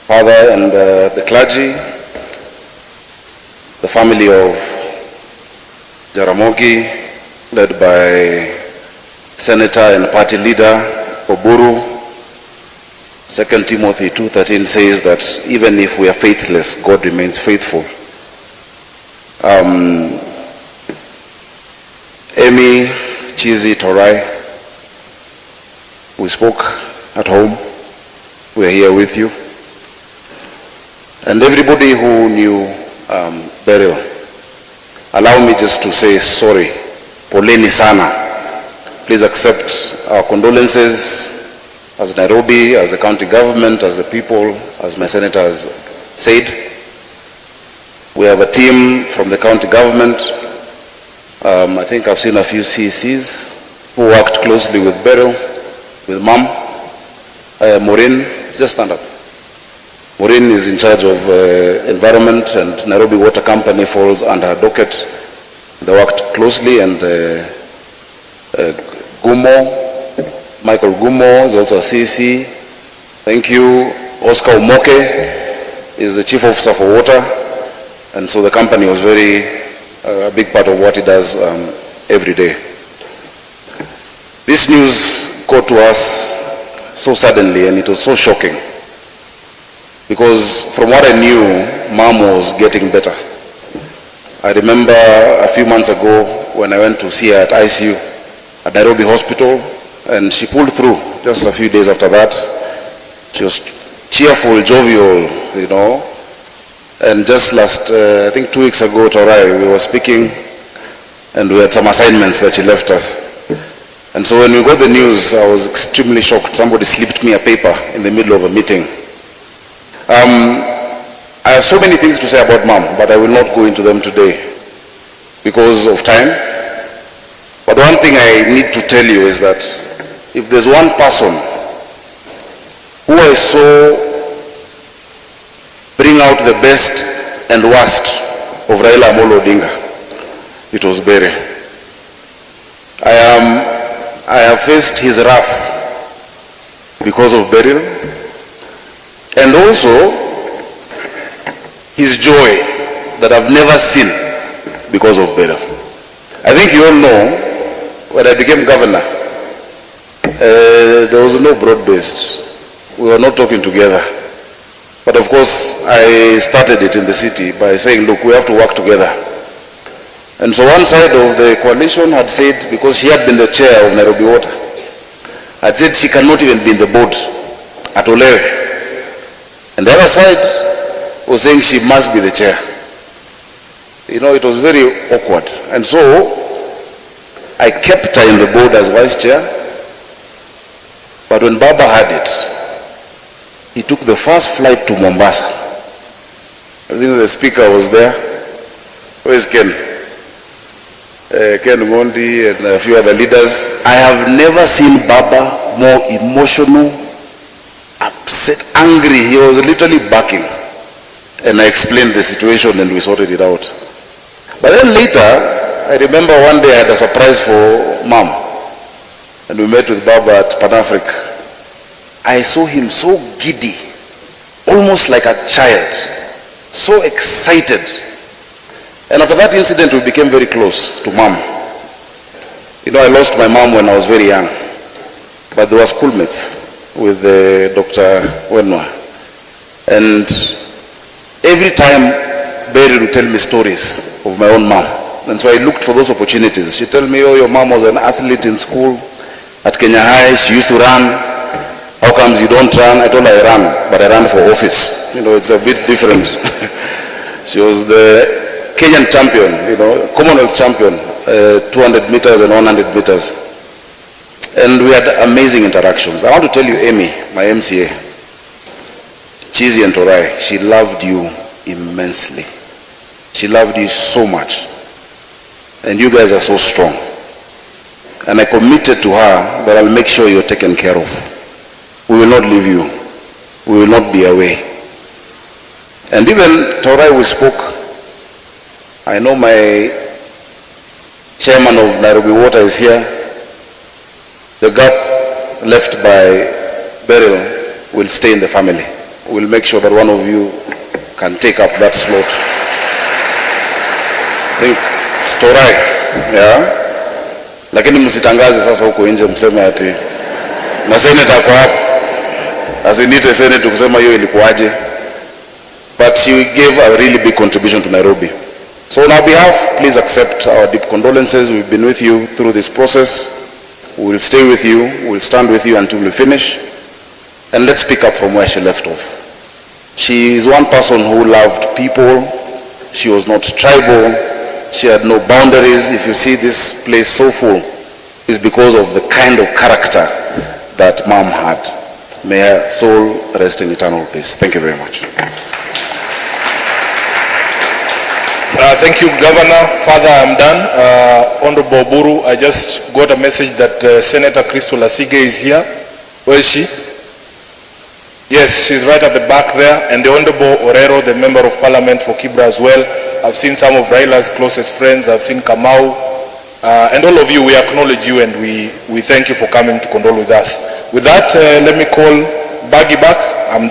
father and the clergy, the family of Jaramogi, led by Senator and Party Leader Oburu. 2 Timothy 2:13 says that even if we are faithless, God remains faithful. Amy, Chizi, Torai, we spoke at home. We are here with you. And everybody who knew Beryl, allow me just to say sorry. Poleni sana. Please accept our condolences as Nairobi, as the county government, as the people, as my senator has said. We have a team from the county government. I think I've seen a few CECs who worked closely with Beryl, with Mom. Maureen, just stand up. Maureen is in charge of environment, and Nairobi Water Company falls under her docket. They worked closely, and Gumo, Michael Gumo is also a CEC. Thank you. Oscar Umoke is the Chief Officer for Water, and so the company was a big part of what it does every day. This news got to us so suddenly, and it was so shocking, because from what I knew, Mom was getting better. I remember a few months ago when I went to see her at ICU at Nairobi Hospital, and she pulled through just a few days after that. She was cheerful, jovial, you know. And just last, I think 2 weeks ago, Torai, we were speaking, and we had some assignments that she left us. And so when we got the news, I was extremely shocked. Somebody slipped me a paper in the middle of a meeting. I have so many things to say about Mom, but I will not go into them today because of time. But one thing I need to tell you is that if there's one person who I saw bring out the best and worst of Raila Amolo Odinga, it was Beryl. I have faced his wrath because of Beryl, and also his joy that I've never seen because of Beryl. I think you all know, when I became governor, there was no broad-based. We were not talking together. But of course, I started it in the city by saying, look, we have to work together. And so one side of the coalition had said, because she had been the chair of Nairobi Water, had said she cannot even be in the board at Olewe. And the other side was saying she must be the chair. You know, it was very awkward. And so I kept her in the board as vice chair. But when Baba had it, he took the first flight to Mombasa. I think the speaker was there. Where is Ken? Ken Ngondi and a few other leaders. I have never seen Baba more emotional, upset, angry. He was literally barking. And I explained the situation and we sorted it out. But then later, I remember one day I had a surprise for Mom. And we met with Baba at Pan-Africa. I saw him so giddy, almost like a child, so excited. And after that incident, we became very close to Mom. You know, I lost my mom when I was very young, but they were schoolmates with Dr. Wenwa. And every time, Beryl would tell me stories of my own mom. And so I looked for those opportunities. She'd tell me, oh, your mom was an athlete in school. At Kenya High, she used to run. How comes you don't run? I told her I ran, but I ran for office. You know, it's a bit different. She was the Kenyan champion, you know, Commonwealth champion, 200 meters and 100 meters. And we had amazing interactions. I want to tell you, Amy, my MCA, Chizi and Torai, she loved you immensely. She loved you so much. And you guys are so strong. And I committed to her that I'll make sure you're taken care of. We will not leave you. We will not be away. And even Torai, we spoke. I know my chairman of Nairobi Water is here. The gap left by Beryl will stay in the family. we'll make sure that one of you can take up that slot. I think Torai, yeah. Lakini msitangaze sasa huko nje mseme ati na senator kwa hapo. Asinite senator kusema hiyo ilikuwaje. But she gave a really big contribution to Nairobi. So on our behalf, please accept our deep condolences. We've been with you through this process. We will stay with you. We will stand with you until we finish. And let's pick up from where she left off. She is one person who loved people. She was not tribal. She had no boundaries. If you see this place so full, it's because of the kind of character that Mom had. May her soul rest in eternal peace. Thank you very much. Thank you, Governor. Father, I'm done. Honorable Buru, I just got a message that Senator Crystal Asige is here. Where is she? Yes, she's right at the back there. And the Honorable Orero, the Member of Parliament for Kibra as well. I've seen some of Raila's closest friends. I've seen Kamau. And all of you, we acknowledge you and we thank you for coming to condole with us. With that, let me call Baggy back.